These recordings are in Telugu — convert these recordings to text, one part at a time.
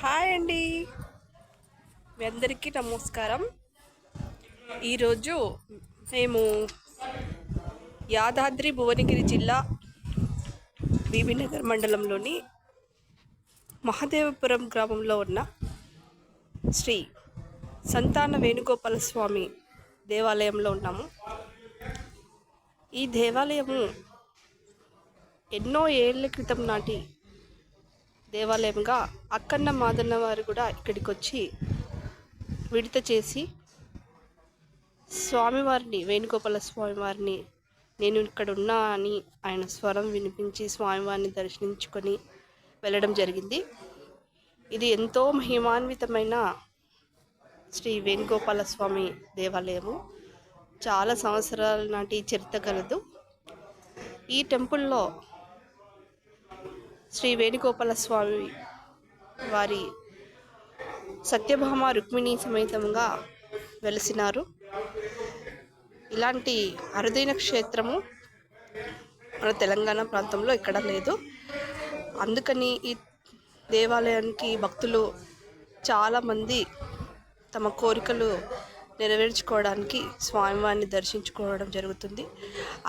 హాయ్ అండి, మీ అందరికీ నమస్కారం. ఈరోజు మేము యాదాద్రి భువనగిరి జిల్లా బీబీనగర్ మండలంలోని మహదేవపురం గ్రామంలో ఉన్న శ్రీ సంతాన వేణుగోపాల స్వామి దేవాలయంలో ఉన్నాము. ఈ దేవాలయము ఎన్నో ఏళ్ల క్రితం నాటి దేవాలయంగా అక్కన్న మాదన్న వారు కూడా ఇక్కడికి వచ్చి విడత చేసి స్వామివారిని, వేణుగోపాల స్వామివారిని నేను ఇక్కడ ఉన్నా అని ఆయన స్వరం వినిపించి స్వామివారిని దర్శించుకొని వెళ్ళడం జరిగింది. ఇది ఎంతో మహిమాన్వితమైన శ్రీ వేణుగోపాల స్వామి దేవాలయము. చాలా సంవత్సరాల నాటి చరిత్ర కలదు. ఈ టెంపుల్లో శ్రీ వేణుగోపాల స్వామి వారి సత్యభామ రుక్మిణి సమేతంగా వెలిసినారు. ఇలాంటి అరుదైన క్షేత్రము మన తెలంగాణ ప్రాంతంలో ఎక్కడ లేదు. అందుకని ఈ దేవాలయానికి భక్తులు చాలామంది తమ కోరికలు నెరవేర్చుకోవడానికి స్వామివారిని దర్శించుకోవడం జరుగుతుంది.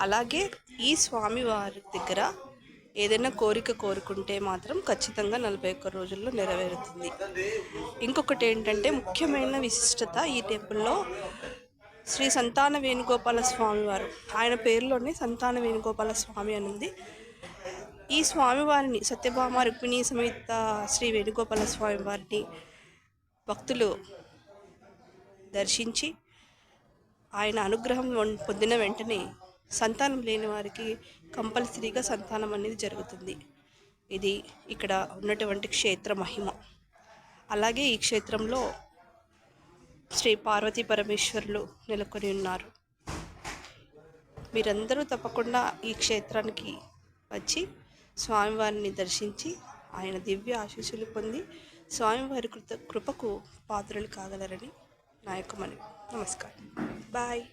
అలాగే ఈ స్వామివారి దగ్గర ఏదైనా కోరిక కోరుకుంటే మాత్రం ఖచ్చితంగా 41 రోజుల్లో నెరవేరుతుంది. ఇంకొకటి ఏంటంటే, ముఖ్యమైన విశిష్టత ఈ టెంపుల్లో శ్రీ సంతాన వేణుగోపాల స్వామి వారు, ఆయన పేరులోనే సంతాన వేణుగోపాల స్వామి అని ఉంది. ఈ స్వామివారిని సత్యభామ రుక్మిణి సమేత శ్రీ వేణుగోపాల స్వామి వారిని భక్తులు దర్శించి ఆయన అనుగ్రహం పొందిన వెంటనే సంతానం లేని వారికి కంపల్సరీగా సంతానం అనేది జరుగుతుంది. ఇది ఇక్కడ ఉన్నటువంటి క్షేత్ర మహిమ. అలాగే ఈ క్షేత్రంలో శ్రీ పార్వతీ పరమేశ్వరులు నెలకొని ఉన్నారు. మీరందరూ తప్పకుండా ఈ క్షేత్రానికి వచ్చి స్వామివారిని దర్శించి ఆయన దివ్య ఆశీస్సులు పొంది స్వామివారి కృపకు పాత్రలు కాగలరని నా యొక్క మనవి. నమస్కారం. బాయ్.